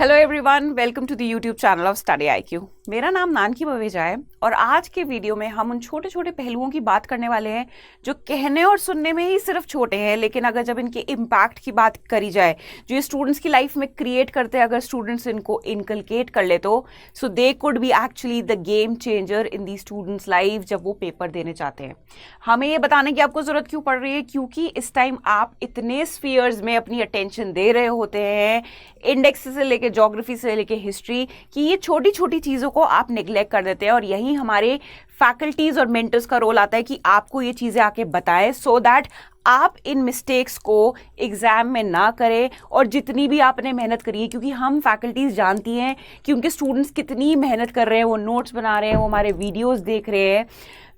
Hello everyone, welcome to the YouTube channel of Study IQ. मेरा नाम नानकी बवेजा है और आज के वीडियो में हम उन छोटे छोटे पहलुओं की बात करने वाले हैं जो कहने और सुनने में ही सिर्फ छोटे हैं, लेकिन अगर जब इनके इम्पैक्ट की बात करी जाए, जो ये स्टूडेंट्स की लाइफ में क्रिएट करते हैं, अगर स्टूडेंट्स इनको इनकलकेट कर ले तो so they could be actually the game changer in the students life जब वो पेपर देने चाहते हैं। हमें ये बताने की आपको जरूरत क्यों पड़ रही है? क्योंकि इस टाइम आप इतने स्फीयर्स में अपनी अटेंशन दे रहे होते हैं, इंडेक्स से लेके ज्योग्राफी से लेके हिस्ट्री, कि ये छोटी छोटी चीज़ों को आप निगलेक्ट कर देते हैं। और यही हमारे फैकल्टीज और मेंटर्स का रोल आता है कि आपको ये चीज़ें आके बताएं सो दैट आप इन मिस्टेक्स को एग्जाम में ना करें और जितनी भी आपने मेहनत करी है, क्योंकि हम फैकल्टीज जानती हैं कि उनके स्टूडेंट्स कितनी मेहनत कर रहे हैं, वो नोट्स बना रहे हैं, वो हमारे वीडियोस देख रहे हैं,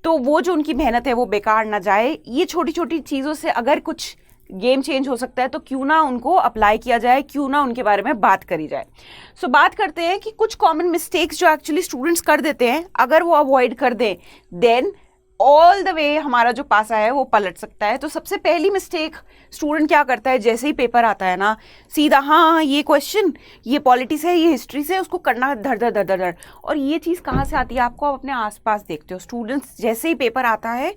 तो वो जो उनकी मेहनत है वो बेकार ना जाए। ये छोटी छोटी चीज़ों से अगर कुछ गेम चेंज हो सकता है तो क्यों ना उनको अप्लाई किया जाए, क्यों ना उनके बारे में बात करी जाए। सो बात करते हैं कि कुछ कॉमन मिस्टेक्स जो एक्चुअली स्टूडेंट्स कर देते हैं, अगर वो अवॉइड कर दें देन ऑल द वे हमारा जो पासा है वो पलट सकता है। तो सबसे पहली मिस्टेक स्टूडेंट क्या करता है, जैसे ही पेपर आता है ना, सीधा हाँ ये क्वेश्चन, ये पॉलिटिक्स है, ये हिस्ट्री से, उसको करना धड़ धड़ धड़ धड़ धड़। और ये चीज़ कहाँ से आती है? आपको आप अपने आसपास देखते हो, स्टूडेंट्स जैसे ही पेपर आता है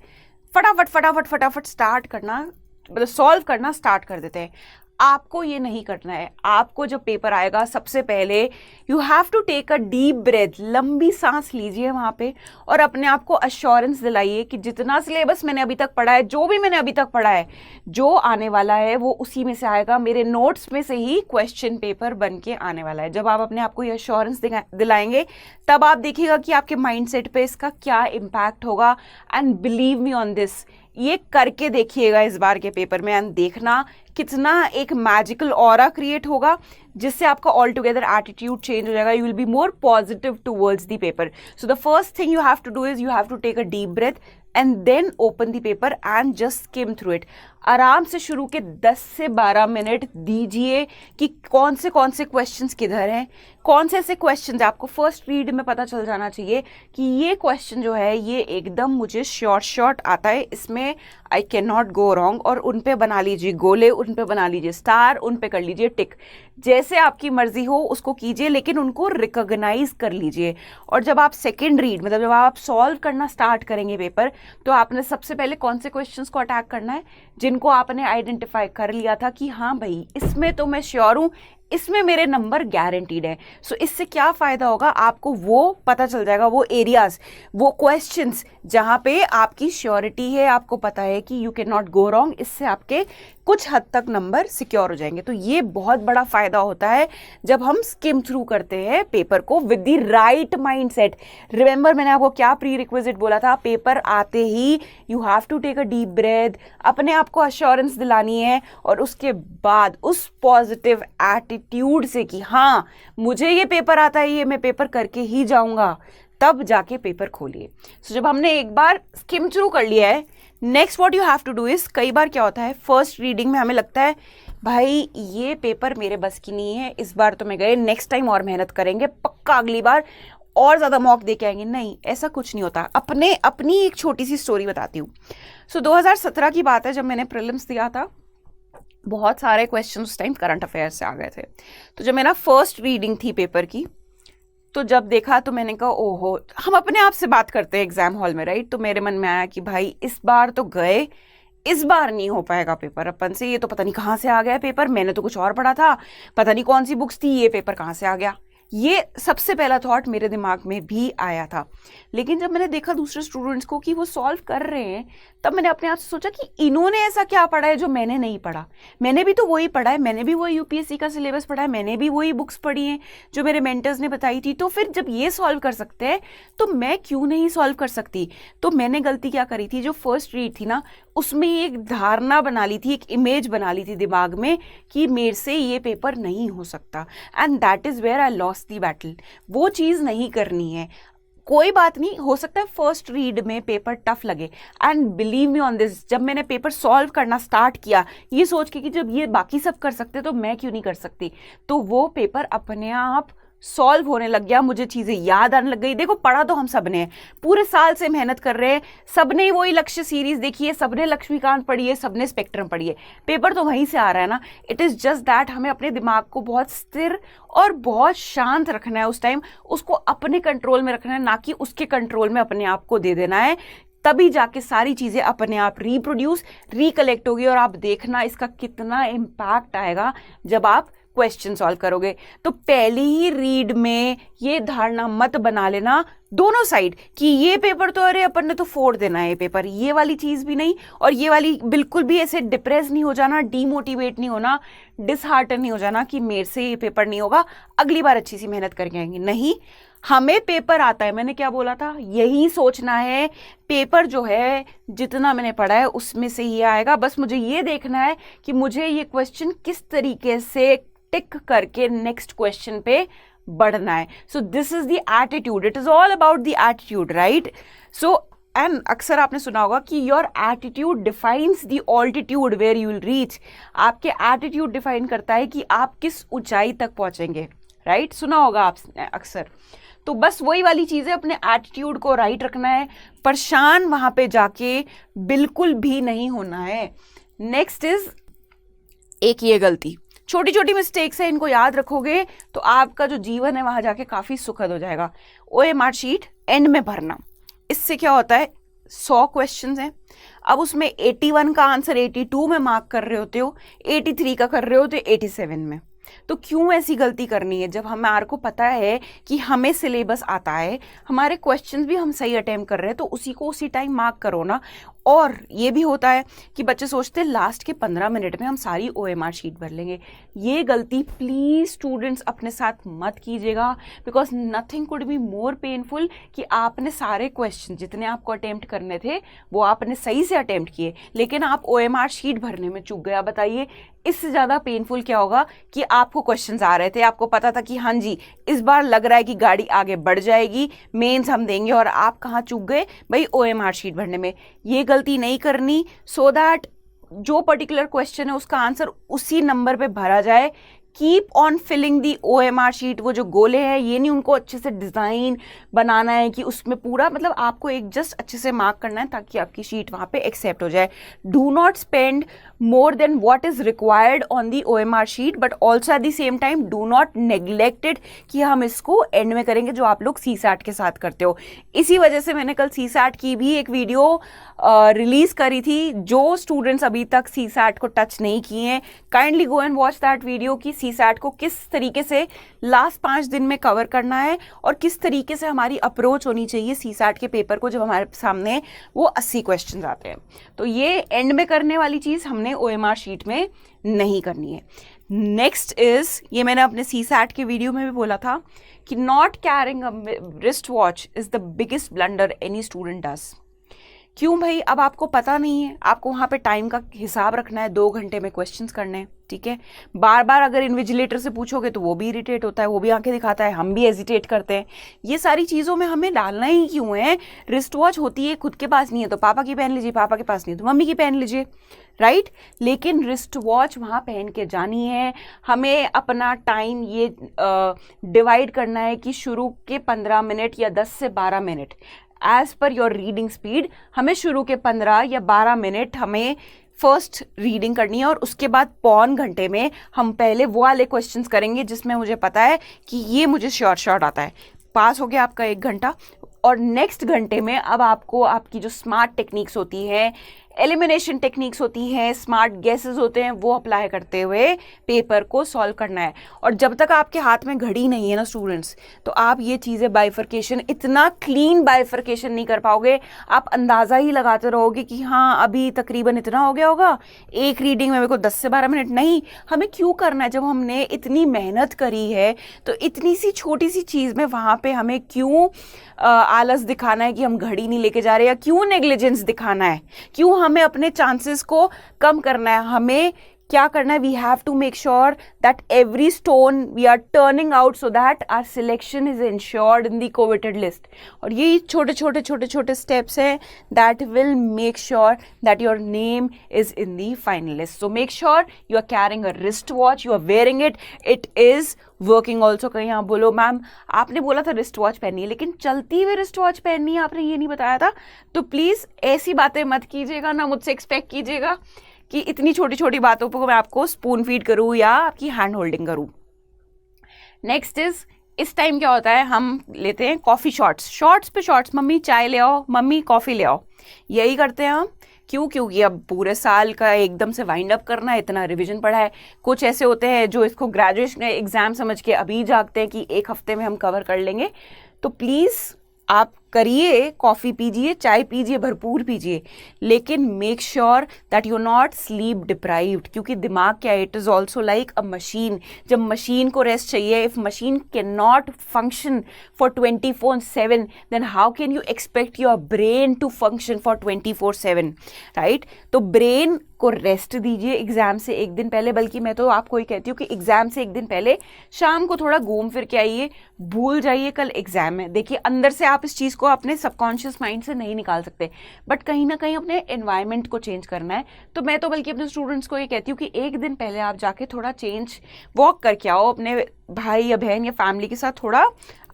फटाफट फटाफट फटाफट स्टार्ट करना, मतलब सॉल्व करना स्टार्ट कर देते हैं। आपको ये नहीं करना है। आपको जब पेपर आएगा सबसे पहले you have to take a deep breath, लंबी सांस लीजिए वहाँ पे और अपने आप को अश्योरेंस दिलाइए कि जितना सिलेबस मैंने अभी तक पढ़ा है, जो भी मैंने अभी तक पढ़ा है, जो आने वाला है वो उसी में से आएगा, मेरे नोट्स में से ही क्वेश्चन पेपर बन के आने वाला है। जब आप अपने आप को ये अश्योरेंस दिलाएंगे तब आप देखिएगा कि आपके माइंड सेट पे इसका क्या इम्पैक्ट होगा। And believe me on this, ये करके देखिएगा इस बार के पेपर में एंड देखना कितना एक मैजिकल ऑरा क्रिएट होगा जिससे आपका ऑल टुगेदर एटीट्यूड चेंज हो जाएगा। You will be more positive towards the paper. So the first thing you have to do is you have to take a deep breath and then open the paper and just skim through it. आराम से शुरू के 10 से 12 minute दीजिए कि कौन से questions किधर हैं, कौन से ऐसे क्वेश्चंस आपको फर्स्ट रीड में पता चल जाना चाहिए कि ये क्वेश्चन जो है ये एकदम मुझे शॉर्ट आता है, इसमें I can not go wrong. और उन पे बना लीजिए गोले, उन पे बना लीजिए स्टार, उन पे कर लीजिए टिक, जैसे आपकी मर्जी हो उसको कीजिए, लेकिन उनको रिकॉग्नाइज कर लीजिए। और जब आप सेकेंड रीड, मतलब जब आप सॉल्व करना स्टार्ट करेंगे पेपर, तो आपने सबसे पहले कौन से क्वेश्चंस को अटैक करना है जिनको आपने आइडेंटिफाई कर लिया था कि हाँ भाई इसमें तो मैं श्योर हूँ, इसमें मेरे नंबर गारंटीड है। सो इससे क्या फ़ायदा होगा, आपको वो पता चल जाएगा, वो एरियाज, वो क्वेश्चंस जहाँ पे आपकी श्योरिटी है, आपको पता है कि you can not go wrong, इससे आपके कुछ हद तक नंबर सिक्योर हो जाएंगे। तो ये बहुत बड़ा फ़ायदा होता है जब हम स्किम थ्रू करते हैं पेपर को with the right mindset. Remember मैंने आपको क्या प्री रिक्विजिट बोला था, पेपर आते ही you have to take a deep breath, अपने आप को अश्योरेंस दिलानी है और उसके बाद उस पॉजिटिव एटीट्यूड से कि हाँ मुझे ये पेपर आता है, ये मैं पेपर करके ही जाऊंगा, तब जाके पेपर खोलिए। सो जब हमने एक बार स्किम थ्रू कर लिया है, next what you have to do is, कई बार क्या होता है फर्स्ट रीडिंग में हमें लगता है भाई ये पेपर मेरे बस की नहीं है, इस बार तो मैं गए, नेक्स्ट टाइम और मेहनत करेंगे, पक्का अगली बार और ज़्यादा मॉक दे के आएंगे। नहीं, ऐसा कुछ नहीं होता। अपनी एक छोटी सी स्टोरी बताती हूँ। सो 2017 की बात है, जब मैंने प्रीलिम्स दिया था, बहुत सारे क्वेश्चन उस टाइम करंट अफेयर से आ गए थे। तो जब मेरा फर्स्ट रीडिंग थी पेपर की, तो जब देखा तो मैंने कहा ओहो, हम अपने आप से बात करते हैं एग्जाम हॉल में, राइट? तो मेरे मन में आया कि भाई इस बार तो गए, इस बार नहीं हो पाएगा पेपर अपन से, ये तो पता नहीं कहाँ से आ गया पेपर, मैंने तो कुछ और पढ़ा था, पता नहीं कौन सी बुक्स थी, ये पेपर कहाँ से आ गया। ये सबसे पहला थॉट मेरे दिमाग में भी आया था। लेकिन जब मैंने देखा दूसरे स्टूडेंट्स को कि वो सॉल्व कर रहे हैं, तब मैंने अपने आप से सोचा कि इन्होंने ऐसा क्या पढ़ा है जो मैंने नहीं पढ़ा। मैंने भी तो वही पढ़ा है, मैंने भी वही यूपीएससी का सिलेबस पढ़ा है, मैंने भी वही बुक्स पढ़ी हैं जो मेरे मेंटर्स ने बताई थी। तो फिर जब ये सॉल्व कर सकते हैं तो मैं क्यों नहीं सॉल्व कर सकती? तो मैंने गलती क्या करी थी, जो फर्स्ट रीड थी ना, उसमें एक धारणा बना ली थी, एक इमेज बना ली थी दिमाग में कि मेरे से ये पेपर नहीं हो सकता, and that is where I lost the battle. वो चीज़ नहीं करनी है। कोई बात नहीं, हो सकता है फर्स्ट रीड में पेपर टफ लगे, and believe me on this, जब मैंने पेपर सॉल्व करना स्टार्ट किया ये सोच के कि जब ये बाकी सब कर सकते तो मैं क्यों नहीं कर सकती, तो वो पेपर अपने आप सॉल्व होने लग गया, मुझे चीज़ें याद आने लग गई। देखो पढ़ा तो हम सब ने, पूरे साल से मेहनत कर रहे हैं, सबने वही लक्ष्य सीरीज देखी है, सबने लक्ष्मीकांत पढ़ी है, सबने स्पेक्ट्रम पढ़ी है, पेपर तो वहीं से आ रहा है ना। इट इज़ जस्ट दैट हमें अपने दिमाग को बहुत स्थिर और बहुत शांत रखना है उस टाइम, उसको अपने कंट्रोल में रखना है, ना कि उसके कंट्रोल में अपने आप को दे देना है। तभी जाके सारी चीज़ें अपने आप रिप्रोड्यूस रिकलेक्ट होगी, और आप देखना इसका कितना इम्पैक्ट आएगा जब आप क्वेश्चन सॉल्व करोगे। तो पहली ही रीड में ये धारणा मत बना लेना दोनों साइड कि ये पेपर तो अरे अपन ने तो फोड़ देना है ये पेपर, ये वाली चीज़ भी नहीं और ये वाली बिल्कुल भी ऐसे डिप्रेस नहीं हो जाना, डीमोटिवेट नहीं होना, डिसहार्टन नहीं हो जाना कि मेरे से ये पेपर नहीं होगा, अगली बार अच्छी सी मेहनत करके आएंगे। नहीं, हमें पेपर आता है, मैंने क्या बोला था, यही सोचना है पेपर जो है जितना मैंने पढ़ा है उसमें से ही आएगा, बस मुझे ये देखना है कि मुझे ये क्वेश्चन किस तरीके से टिक करके नेक्स्ट क्वेश्चन पे बढ़ना है। So this is the attitude, it is all about the attitude, right. So and अक्सर आपने सुना होगा कि your attitude defines the altitude where you will reach. आपके एटीट्यूड डिफाइन करता है कि आप किस ऊंचाई तक पहुंचेंगे, राइट। सुना होगा आपने अक्सर। तो बस वही वाली चीज़ें, अपने एटीट्यूड को राइट रखना है, परेशान वहां पे जाके बिल्कुल भी नहीं होना है। नेक्स्ट इज एक ये गलती, छोटी छोटी मिस्टेक्स है, इनको याद रखोगे तो आपका जो जीवन है वहां जाके काफी सुखद हो जाएगा। ओएमआर शीट एंड में भरना, इससे क्या होता है, 100 क्वेश्चंस हैं, अब उसमें 81 का आंसर 82 में मार्क कर रहे होते हो, 83 का कर रहे होते हो 87 में। तो क्यों ऐसी गलती करनी है जब हमारे को पता है कि हमें सिलेबस आता है, हमारे क्वेश्चंस भी हम सही अटेम्प्ट कर रहे हैं, तो उसी को उसी टाइम मार्क करो ना। और ये भी होता है कि बच्चे सोचते हैं लास्ट के 15 मिनट में हम सारी ओएमआर शीट भर लेंगे। ये गलती प्लीज स्टूडेंट्स अपने साथ मत कीजिएगा, because nothing could be more painful कि आपने सारे क्वेश्चन जितने आपको अटेम्प्ट करने थे वो आपने सही से अटेम्प्ट किए, लेकिन आप ओएमआर शीट भरने में चूक गया। बताइए इससे ज़्यादा पेनफुल क्या होगा कि आपको क्वेश्चंस आ रहे थे, आपको पता था कि हाँ जी इस बार लग रहा है कि गाड़ी आगे बढ़ जाएगी, मेंस हम देंगे, और आप कहाँ चूक गए भाई, ओएमआर शीट भरने में। ये गलती नहीं करनी, सो दैट जो पर्टिकुलर क्वेश्चन है उसका आंसर उसी नंबर पे भरा जाए। Keep on filling the OMR sheet. वो जो गोले हैं ये नहीं उनको अच्छे से डिज़ाइन बनाना है कि उसमें पूरा मतलब आपको एक जस्ट अच्छे से मार्क करना है ताकि आपकी शीट वहाँ पे एक्सेप्ट हो जाए। Do not spend more than what is required on the OMR sheet, but also at the same time do not neglect it कि हम इसको एंड में करेंगे, जो आप लोग CSAT के साथ करते हो। इसी वजह से मैंने कल CSAT की भी एक वीडियो रिलीज करी थी। जो स्टूडेंट्स अभी तक CSAT को टच नहीं किए हैं, kindly go and watch that video कि CSAT को किस तरीके से लास्ट 5 दिन में कवर करना है और किस तरीके से हमारी अप्रोच होनी चाहिए CSAT के पेपर को जब हमारे सामने वो 80 क्वेश्चन आते हैं। तो ये एंड में करने वाली चीज़ हमने OMR शीट में नहीं करनी है। नेक्स्ट इज, ये मैंने अपने CSAT के वीडियो में भी बोला था कि not carrying a wrist watch is the biggest blunder any student does. क्यों भाई, अब आपको पता नहीं है, आपको वहाँ पे टाइम का हिसाब रखना है, 2 घंटे में क्वेश्चंस करने हैं, ठीक है। बार बार अगर इन्विजिलेटर से पूछोगे तो वो भी इरिटेट होता है, वो भी आंखें दिखाता है, हम भी हेजिटेट करते हैं। ये सारी चीज़ों में हमें डालना ही क्यों है। रिस्ट वॉच होती है, खुद के पास नहीं है तो पापा की पहन लीजिए, पापा के पास नहीं है तो मम्मी की पहन लीजिए, राइट। लेकिन रिस्ट वॉच वहाँ पहन के जानी है। हमें अपना टाइम ये डिवाइड करना है कि शुरू के 15 मिनट या 10 से 12 minute as per your reading speed, हमें शुरू के 15 या 12 मिनट हमें फर्स्ट रीडिंग करनी है, और उसके बाद पौन घंटे में हम पहले वो वाले क्वेश्चंस करेंगे जिसमें मुझे पता है कि ये मुझे शॉर्ट आता है। पास हो गया आपका 1 घंटा, और नेक्स्ट घंटे में अब आपको आपकी जो स्मार्ट टेक्निक्स होती हैं, एलिमिनेशन टेक्निक्स होती हैं, स्मार्ट गेसेस होते हैं, वो अप्लाई करते हुए पेपर को सॉल्व करना है। और जब तक आपके हाथ में घड़ी नहीं है ना स्टूडेंट्स, तो आप ये चीज़ें बाइफर्केशन, इतना क्लीन बाइफर्केशन नहीं कर पाओगे। आप अंदाज़ा ही लगाते रहोगे कि हाँ अभी तकरीबन इतना हो गया होगा, एक रीडिंग में मेरे को 10 से 12 मिनट। नहीं, हमें क्यों करना है जब हमने इतनी मेहनत करी है, तो इतनी सी छोटी सी चीज़ में वहाँ पे हमें क्यों आलस दिखाना है कि हम घड़ी नहीं लेके जा रहे, या क्यों नेग्लिजेंस दिखाना है, क्यों हमें अपने चांसेस को कम करना है। हमें क्या करना है, we have to make sure that every stone we are turning out so that our selection is insured in the coveted list. और ये छोटे स्टेप्स हैं that will make sure that your name is in the final list. So make sure you are carrying a wrist watch, you are wearing it, it is working also. कहीं आप बोलो ma'am आपने बोला था wrist watch पहननी है लेकिन चलती हुई रिस्ट वॉच पहननी है, आपने ये नहीं बताया था. तो प्लीज़ ऐसी बातें मत कीजिएगा, ना मुझसे एक्सपेक्ट कीजिएगा कि इतनी छोटी छोटी बातों पर मैं आपको स्पून फीड करूँ या आपकी हैंड होल्डिंग करूँ. नेक्स्ट इज, इस टाइम क्या होता है, हम लेते हैं कॉफ़ी शॉर्ट्स पे शॉर्ट्स. मम्मी चाय ले आओ, मम्मी कॉफ़ी ले आओ, यही करते हैं हम. क्यों? क्योंकि अब पूरे साल का एकदम से वाइंड अप करना है, इतना रिवीजन पढ़ा है. कुछ ऐसे होते हैं जो इसको ग्रेजुएशन एग्जाम समझ के अभी जागते हैं कि एक हफ्ते में हम कवर कर लेंगे. तो प्लीज़ आप करिए, कॉफ़ी पीजिए, चाय पीजिए, भरपूर पीजिए, लेकिन make sure that you not sleep deprived. क्योंकि दिमाग क्या है, it is also like a machine. जब मशीन को रेस्ट चाहिए, if machine can not function for 24/7 then how can you expect your brain to function for 24/7, right? तो brain को rest दीजिए एग्जाम से एक दिन पहले. बल्कि मैं तो आपको ही कहती हूँ कि एग्जाम से एक दिन पहले शाम को थोड़ा घूम फिर के आइए, भूल जाइए कल एग्जाम है. देखिए अंदर से आप इस चीज़ को अपने सबकॉन्शियस माइंड से नहीं निकाल सकते, बट कहीं ना कहीं अपने एनवायरनमेंट को चेंज करना है. तो मैं तो बल्कि अपने स्टूडेंट्स को ये कहती हूँ कि एक दिन पहले आप जाके थोड़ा चेंज वॉक करके आओ, अपने भाई या बहन या फैमिली के साथ थोड़ा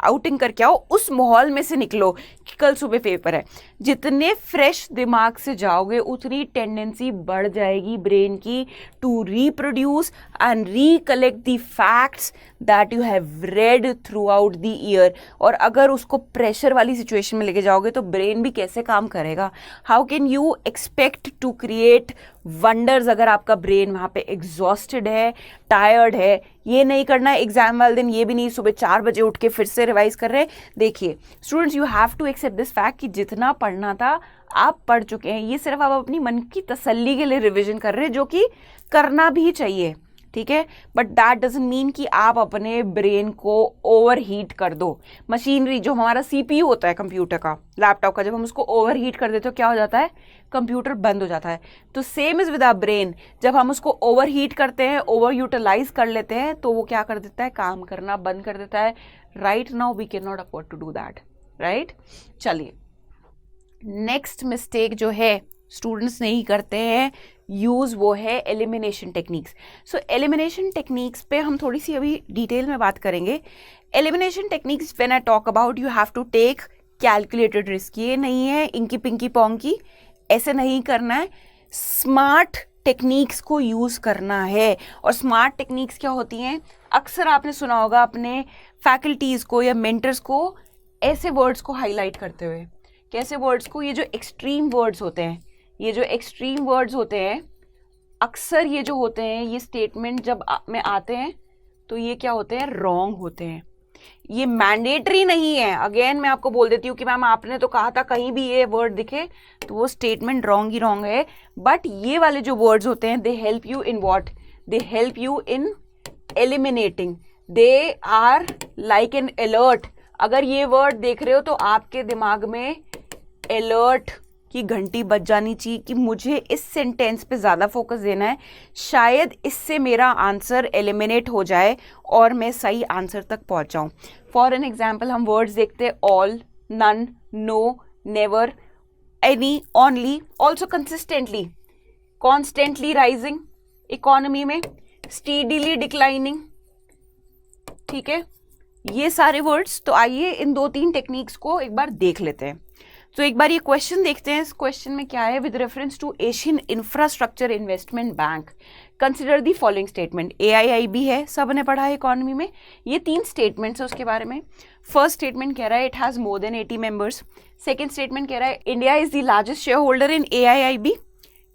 आउटिंग करके आओ, उस माहौल में से निकलो कि कल सुबह पेपर है. जितने फ्रेश दिमाग से जाओगे उतनी टेंडेंसी बढ़ जाएगी ब्रेन की to reproduce and recollect the facts that you have read throughout the year. और अगर उसको प्रेशर वाली सिचुएशन में लेके जाओगे तो ब्रेन भी कैसे काम करेगा? How can you expect to create wonders अगर आपका ब्रेन वहाँ पे एग्जॉस्टेड है, टायर्ड है? ये नहीं करना है एग्जाम वाले दिन, ये भी नहीं सुबह 4 बजे उठ के फिर से रिवाइज कर रहे हैं. देखिए students, you have to accept this fact कि जितना पढ़ना था आप पढ़ चुके हैं. ये सिर्फ आप अपनी मन की तसल्ली के लिए रिवीजन कर रहे हैं, जो कि करना भी चाहिए, ठीक है? बट दैट डजंट मीन कि आप अपने ब्रेन को ओवर हीट कर दो. मशीनरी जो हमारा CPU होता है कंप्यूटर का, लैपटॉप का, जब हम उसको ओवर हीट कर देते हो क्या हो जाता है? कंप्यूटर बंद हो जाता है. तो same is with our brain. जब हम उसको ओवर हीट करते हैं, ओवर यूटिलाइज कर लेते हैं, तो वो क्या कर देता है? काम करना बंद कर देता है. Right now we can not afford to do that, right? चलिए, नेक्स्ट मिस्टेक जो है स्टूडेंट्स नहीं करते हैं यूज़, वो है elimination techniques. So elimination techniques पे हम थोड़ी सी अभी डिटेल में बात करेंगे. Elimination techniques when I talk about, you have to take calculated risk. ये नहीं है इंकी पिंकी पोंकी, ऐसे नहीं करना है. स्मार्ट टेक्निक्स को यूज़ करना है. और स्मार्ट टेक्निक्स क्या होती हैं? अक्सर आपने सुना होगा अपने फैकल्टीज़ को या मेंटर्स को ऐसे वर्ड्स को हाईलाइट करते हुए. कैसे वर्ड्स को? ये जो एक्सट्रीम वर्ड्स होते हैं, ये जो एक्सट्रीम वर्ड्स होते हैं, अक्सर ये जो होते हैं, ये स्टेटमेंट जब में आते हैं तो ये क्या होते हैं? रॉन्ग होते हैं. ये मैंडेटरी नहीं है. अगेन मैं आपको बोल देती हूँ कि मैम आपने तो कहा था कहीं भी ये वर्ड दिखे तो वो स्टेटमेंट रॉन्ग ही रॉन्ग है. बट ये वाले जो वर्ड्स होते हैं, they help you in what? They help you in eliminating. They are like an alert. अगर ये वर्ड देख रहे हो तो आपके दिमाग में अलर्ट की घंटी बज जानी चाहिए कि मुझे इस सेंटेंस पे ज़्यादा फोकस देना है, शायद इससे मेरा आंसर एलिमिनेट हो जाए और मैं सही आंसर तक पहुंच जाऊं. फॉर एन एग्जाम्पल हम वर्ड्स देखते हैं all, none, no, never, any, only, also consistently, constantly rising, economy में स्टीडीली डिक्लाइनिंग. ठीक है, ये सारे वर्ड्स. तो आइए इन 2-3 टेक्निक्स को एक बार देख लेते हैं. तो एक बार ये क्वेश्चन देखते हैं. इस क्वेश्चन में क्या है? With reference to Asian infrastructure investment bank consider the following statement. AIIB है, सब ने पढ़ा है इकोनॉमी में. ये 3 स्टेटमेंट्स है उसके बारे में. फर्स्ट स्टेटमेंट कह रहा है it has more than 80 members. Second statement कह रहा है India is the largest share holder in AIIB.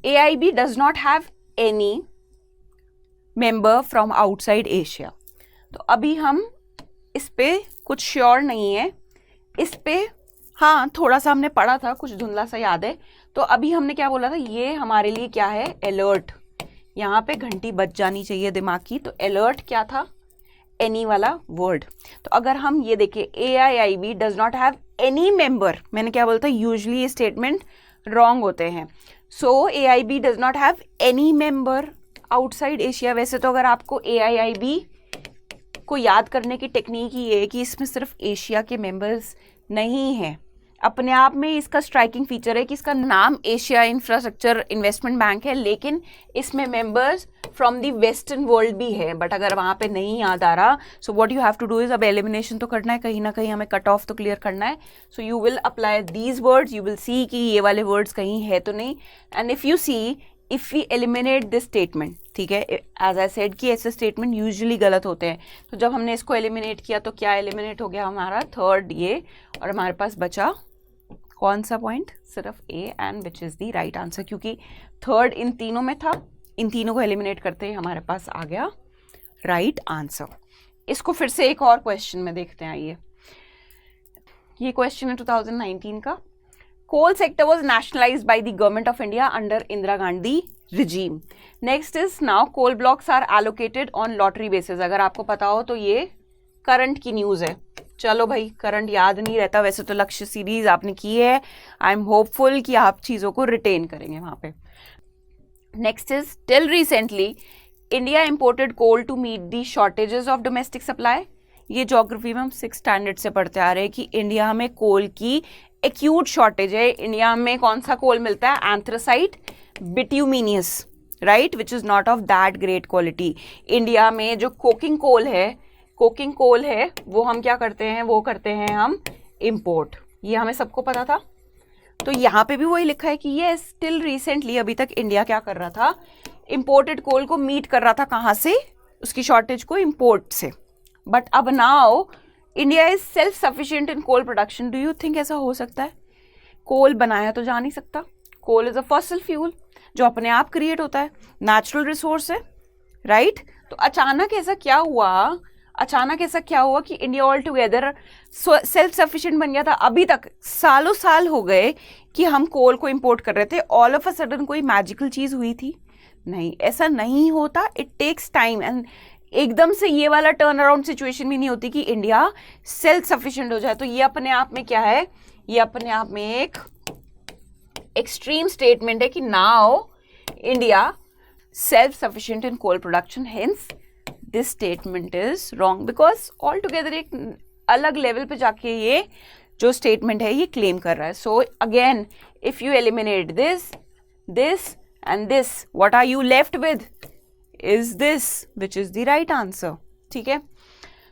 AIIB does not have any member from outside Asia. तो अभी हम इस पे कुछ श्योर नहीं है. इस पे हाँ थोड़ा सा हमने पढ़ा था, कुछ धुंधला सा याद है. तो अभी हमने क्या बोला था? ये हमारे लिए क्या है? अलर्ट. यहाँ पे घंटी बज जानी चाहिए दिमाग की. तो अलर्ट क्या था? एनी वाला वर्ड. तो अगर हम ये देखें AIIB does not have any member, मैंने क्या बोला था? यूजली ये स्टेटमेंट रॉन्ग होते हैं. सो AIIB does not have any member outside Asia. वैसे तो अगर आपको AIIB को याद करने की टेक्निक ये है कि इसमें सिर्फ एशिया के मेंबर्स नहीं हैं। अपने आप में इसका स्ट्राइकिंग फीचर है कि इसका नाम एशिया इंफ्रास्ट्रक्चर इन्वेस्टमेंट बैंक है, लेकिन इसमें members from the western world भी है। बट अगर वहाँ पे नहीं याद आ रहा, so what you have to do is, अब एलिमिनेशन तो करना है, कहीं ना कहीं हमें कट ऑफ तो क्लियर करना है। So you will apply these words, you will see कि ये वाले वर्ड्स कहीं है तो नहीं। And if you see, if we eliminate this statement, ठीक है, एज आई सेड कि ऐसे स्टेटमेंट यूजुअली गलत होते हैं। तो जब हमने इसको एलिमिनेट किया तो क्या एलिमिनेट हो गया हमारा? थर्ड ये, और हमारे पास बचा कौन सा पॉइंट? सिर्फ A, and which is the right answer, क्योंकि थर्ड इन तीनों में था। इन तीनों को एलिमिनेट करते ही हमारे पास आ गया राइट आंसर। इसको फिर से एक और क्वेश्चन में देखते हैं। ये क्वेश्चन है 2019 का। Coal sector was nationalised by the government of India under Indira Gandhi regime. Next is now coal blocks are allocated on lottery basis. अगर आपको पता हो तो ये करंट की न्यूज़ है। चलो भाई, करंट याद नहीं रहता, वैसे तो लक्ष्य सीरीज आपने की है। आई एम होपफुल कि आप चीज़ों को रिटेन करेंगे वहाँ पे। Next is till recently India imported coal to meet the shortages of domestic supply. ये ज्योग्राफी में हम 6th स्टैंडर्ड से पढ़ते आ रहे हैं कि इंडिया में कोल की एक्यूट शॉर्टेज है। इंडिया में कौन सा कोल मिलता है? Anthracite bituminous, right, which is not of that great quality. India में जो कोकिंग कोल है वो हम क्या करते हैं? वो करते हैं हम इम्पोर्ट। ये हमें सबको पता था। तो यहाँ पे भी वही लिखा है कि ये स्टिल रिसेंटली, अभी तक इंडिया क्या कर रहा था? इम्पोर्टेड कोल को मीट कर रहा था। कहाँ से? उसकी शॉर्टेज को इम्पोर्ट से। बट अब now India is self sufficient in coal production. Do you think ऐसा हो सकता है? कोल बनाया तो जा नहीं सकता। Coal is a fossil fuel जो अपने आप क्रिएट होता है, नेचुरल रिसोर्स है, राइट? तो अचानक ऐसा क्या हुआ कि India all together self sufficient बन गया था? अभी तक सालों साल हो गए कि हम कोल को इंपोर्ट कर रहे थे। ऑल ऑफ अ सडन कोई मैजिकल चीज़ हुई थी? नहीं, ऐसा नहीं होता। इट टेक्स टाइम, एंड एकदम से ये वाला टर्न अराउंड सिचुएशन भी नहीं होती कि इंडिया सेल्फ सफिशिएंट हो जाए। तो ये अपने आप में क्या है? ये अपने आप में एक एक्सट्रीम स्टेटमेंट है कि now India self sufficient in coal production. Hence this statement is wrong, because all together एक अलग लेवल पे जाके ये जो स्टेटमेंट है ये क्लेम कर रहा है। So again, if you eliminate this and this, what are you left with? Is this, which is the right answer. ठीक है।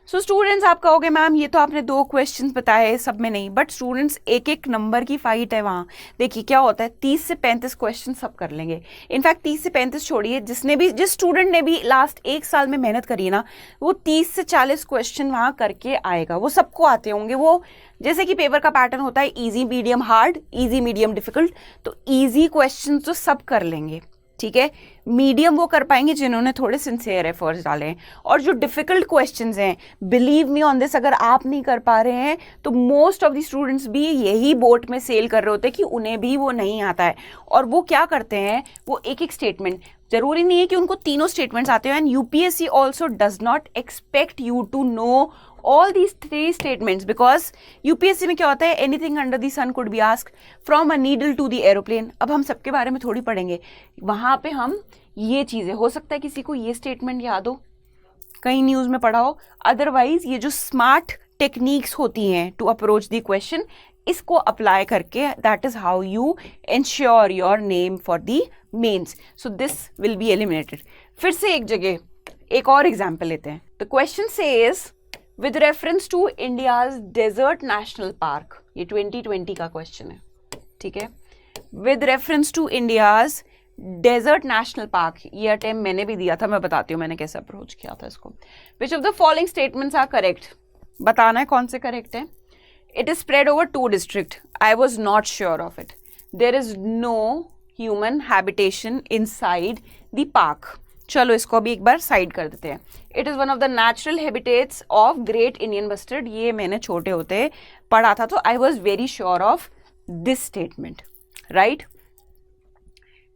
सो स्टूडेंट्स, आप कहोगे मैम ये तो आपने 2 क्वेश्चंस बताए, सब में नहीं। बट स्टूडेंट्स, एक नंबर की फाइट है वहाँ। देखिए क्या होता है, 30 से 35 क्वेश्चन सब कर लेंगे। इनफैक्ट 30 से 35 छोड़िए, जिस स्टूडेंट ने भी लास्ट 1 साल में मेहनत करी है ना, वो 30 से 40 क्वेश्चन वहाँ करके आएगा। वो सबको आते होंगे। वो जैसे कि पेपर का पैटर्न होता है easy medium hard, easy medium difficult, तो ईजी क्वेश्चन तो सब कर लेंगे, ठीक है। मीडियम वो कर पाएंगे जिन्होंने थोड़े सिंसियर एफर्ट्स डाले हैं। और जो डिफिकल्ट क्वेश्चंस हैं, बिलीव मी ऑन दिस, अगर आप नहीं कर पा रहे हैं तो मोस्ट ऑफ द स्टूडेंट्स भी यही बोट में सेल कर रहे होते हैं कि उन्हें भी वो नहीं आता है। और वो क्या करते हैं, वो एक स्टेटमेंट, जरूरी नहीं है कि उनको तीनों स्टेटमेंट्स आते हैं। And UPSC also does not expect you to know all these 3 statements, because UPSC में क्या होता है, anything under the sun could be asked, from a needle to the aeroplane। अब हम सबके बारे में थोड़ी पढ़ेंगे, वहाँ पे हम ये चीज़ें, हो सकता है किसी को ये स्टेटमेंट याद हो, कहीं न्यूज़ में पढ़ा हो। अदरवाइज ये जो स्मार्ट टेक्निक्स होती हैं टू अप्रोच द क्वेश्चन, इसको अप्लाई करके that is how you ensure your name for the mains. So this will be eliminated. फिर से एक जगह एक और एग्जाम्पल लेते हैं। The question says with reference to India's desert national park, ये 2020 का क्वेश्चन है, ठीक है। with reference to India's desert national park, ये अटेम्प्ट मैंने भी दिया था, मैं बताती हूँ मैंने कैसे अप्रोच किया था इसको। which of the following statements are correct? बताना है कौन से करेक्ट है। it is spread over 2 districts, I was not sure of it, there is no human habitation inside the park। चलो इसको अभी एक बार साइड कर देते हैं। It is one of the natural habitats of great Indian bustard, ये मैंने छोटे होते पढ़ा था, तो I was very sure of this statement, right.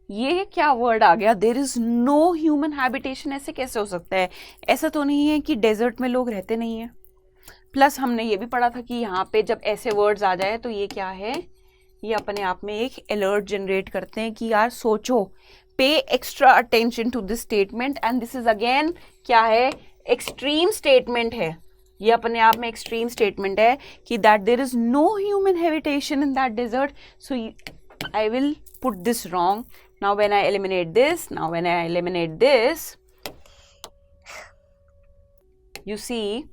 ये क्या वर्ड आ गया, there is no human habitation, ऐसे कैसे हो सकता है? ऐसा तो नहीं है कि डेजर्ट में लोग रहते नहीं हैं। प्लस हमने ये भी पढ़ा था कि यहाँ पे जब ऐसे वर्ड्स आ जाए तो ये क्या है, ये अपने आप में एक अलर्ट जनरेट करते हैं कि यार सोचो, pay extra attention to this statement, and this is again क्या है, एक्सट्रीम स्टेटमेंट है, ये अपने आप में एक्सट्रीम स्टेटमेंट है कि that there is no human habitation in that desert, so I will put this wrong. Now when I eliminate this, you see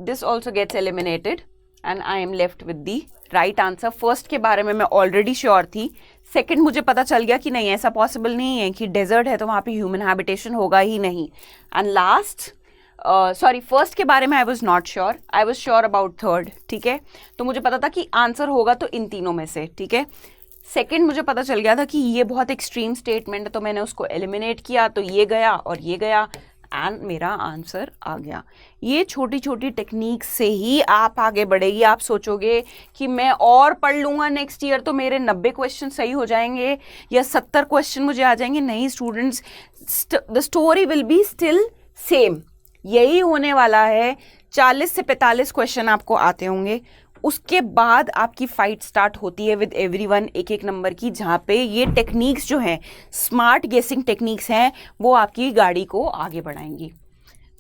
this also gets eliminated and I am left with the right answer. First के बारे में मैं already sure थी, second मुझे पता चल गया कि नहीं, ऐसा पॉसिबल नहीं है कि डेजर्ट है तो वहाँ पे ह्यूमन हैबिटेशन होगा ही नहीं. एंड लास्ट फर्स्ट के बारे में I was not sure, I was sure about third. ठीक है, तो मुझे पता था कि आंसर होगा तो इन तीनों में से. ठीक है, सेकंड मुझे पता चल गया था कि ये बहुत एक्सट्रीम स्टेटमेंट है तो मैंने उसको एलिमिनेट किया, तो ये गया और ये गया एंड मेरा आंसर आ गया. ये छोटी छोटी टेक्निक से ही आप आगे बढ़ेगी. आप सोचोगे कि मैं और पढ़ लूँगा नेक्स्ट ईयर तो मेरे 90 क्वेश्चन सही हो जाएंगे या 70 क्वेश्चन मुझे आ जाएंगे. नहीं students, the story will be still same. यही होने वाला है. 40 से 45 क्वेश्चन आपको आते होंगे, उसके बाद आपकी फाइट स्टार्ट होती है विद एवरीवन एक एक नंबर की, जहाँ पे ये टेक्निक्स जो हैं, स्मार्ट गेसिंग टेक्निक्स हैं, वो आपकी गाड़ी को आगे बढ़ाएंगी.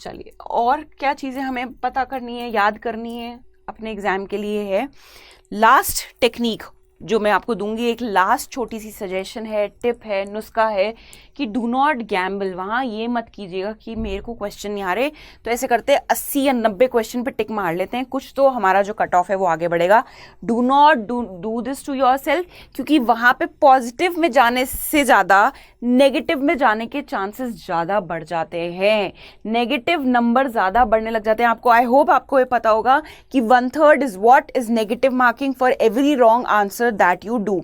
चलिए, और क्या चीज़ें हमें पता करनी है, याद करनी है अपने एग्ज़ाम के लिए है. लास्ट टेक्निक जो मैं आपको दूंगी, एक लास्ट छोटी सी सजेशन है, टिप है, नुस्खा है कि डू नॉट गैम्बल. वहाँ ये मत कीजिएगा कि मेरे को क्वेश्चन नहीं आ रहे तो ऐसे करते 80 या 90 क्वेश्चन पे टिक मार लेते हैं, कुछ तो हमारा जो कट ऑफ है वो आगे बढ़ेगा. Do not do this to yourself, क्योंकि वहाँ पे पॉजिटिव में जाने से ज़्यादा नेगेटिव में जाने के चांसेस ज़्यादा बढ़ जाते हैं. नेगेटिव नंबर ज़्यादा बढ़ने लग जाते हैं. आपको, आई होप आपको ये पता होगा कि 1/3 is what is negative marking for every wrong answer that you do.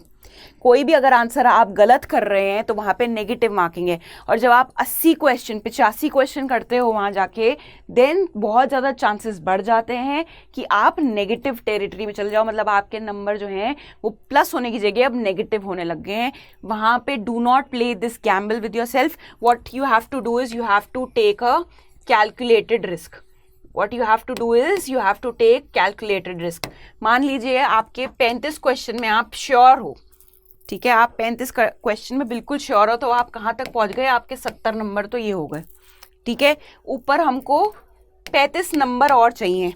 कोई भी अगर आंसर आप गलत कर रहे हैं तो वहां पे नेगेटिव मार्किंग है. और जब आप 80 क्वेश्चन 85 क्वेश्चन करते हो वहां जाके, देन बहुत ज़्यादा चांसेस बढ़ जाते हैं कि आप नेगेटिव टेरिटरी में चले जाओ. मतलब आपके नंबर जो हैं वो प्लस होने की जगह अब नेगेटिव होने लग गए हैं. वहां पे do not play this gamble with yourself. What you have to do is you have to take a calculated risk. What you have to do is you have to take calculated risk. मान लीजिए आपके 35 question में आप sure हो, ठीक है, आप 35 question में बिल्कुल श्योर हो, तो आप कहाँ तक पहुँच गए, आपके 70 नंबर तो ये हो गए. ठीक है, ऊपर हमको 35 नंबर और चाहिए.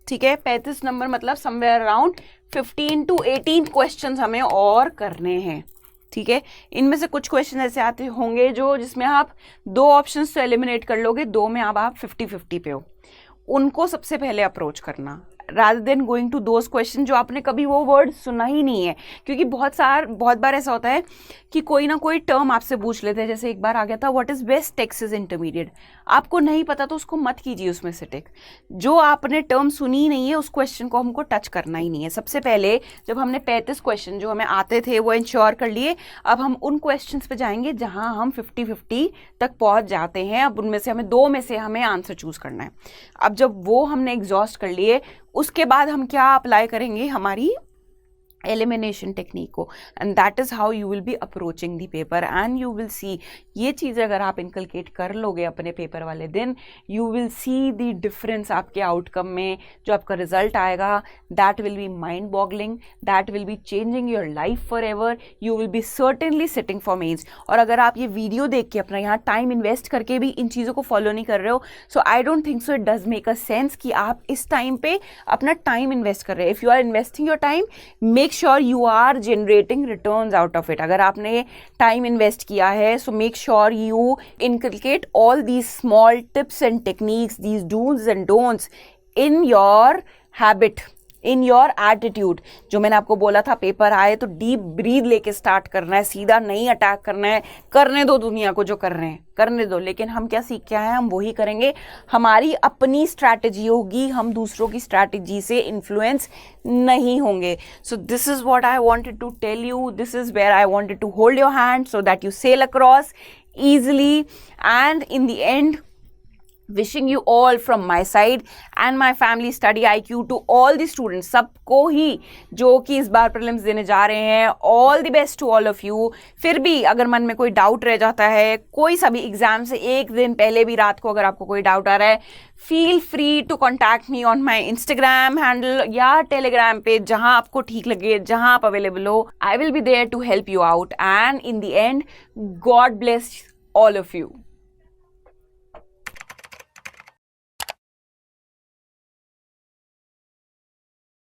ठीक है, 35 नंबर मतलब समवेयर अराउंड 15 to 18 क्वेश्चन हमें और करने हैं. ठीक है, इनमें से कुछ क्वेश्चन ऐसे आते होंगे जो जिसमें आप 2 ऑप्शंस तो एलिमिनेट कर लोगे, 2 में आप 50-50 पे हो. उनको सबसे पहले अप्रोच करना, rather than going to those question जो आपने कभी वो वर्ड सुना ही नहीं है. क्योंकि बहुत बार ऐसा होता है कि कोई ना कोई टर्म आपसे पूछ लेते हैं. जैसे एक बार आ गया था, what is best Texas intermediate. आपको नहीं पता तो उसको मत कीजिए उसमें से टिक. जो आपने टर्म सुनी ही नहीं है उस क्वेश्चन को हमको टच करना ही नहीं है. सबसे पहले जब हमने 35 क्वेश्चन जो हमें आते थे वो इंश्योर कर लिए, अब हम उन क्वेश्चन पे जाएंगे जहाँ हम 50-50 तक पहुँच जाते हैं. अब उनमें से हमें 2 में से हमें आंसर चूज करना है. अब जब वो हमने एग्जॉस्ट कर लिए, उसके बाद हम क्या अप्लाई करेंगे, हमारी एलिमिनेशन टेक्निक को. And that is how you will B approaching the paper and you will सी. ये चीज़ें अगर आप इनकलकेट कर लोगे अपने पेपर वाले दिन, you will see the difference आपके आउटकम में. जो आपका रिजल्ट आएगा that will be mind boggling, that will be changing your life forever. You will be certainly sitting for mains. और अगर आप ये वीडियो देख के अपना यहाँ टाइम इन्वेस्ट करके भी इन चीज़ों को फॉलो नहीं कर रहे हो, so I don't think so it does make a sense कि आप इस टाइम पे अपना टाइम इन्वेस्ट कर रहे हैं. If you are investing your time, make sure you are generating returns out of it. अगर आपने टाइम इन्वेस्ट किया है, so make sure you inculcate all these small tips and techniques, these dos and don'ts in your habit, in your attitude. जो मैंने आपको बोला था, paper आए तो डीप ब्रीथ लेके स्टार्ट करना है, सीधा नहीं अटैक करना है. करने दो दुनिया को जो कर रहे हैं, करने दो. लेकिन हम क्या सीख के आए हैं, हम वही करेंगे. हमारी अपनी स्ट्रैटेजी होगी, हम दूसरों की स्ट्रैटेजी से इन्फ्लुएंस नहीं होंगे. So this is what I wanted to tell you. This is where I wanted to hold your hand so that you sail across easily. And in the end, wishing you all from my side and my family study IQ to all the students, सबको ही जो कि इस बार prelims देने जा रहे हैं, all the best to all of you. फिर भी अगर मन में कोई डाउट रह जाता है, कोई सा भी एग्जाम से एक दिन पहले भी रात को अगर आपको कोई डाउट आ रहा है, feel free to contact me on my Instagram handle या टेलीग्राम पेज, जहां आपको ठीक लगे, जहां आप अवेलेबल हो। I will be there to help you out and in the end, God bless all of you.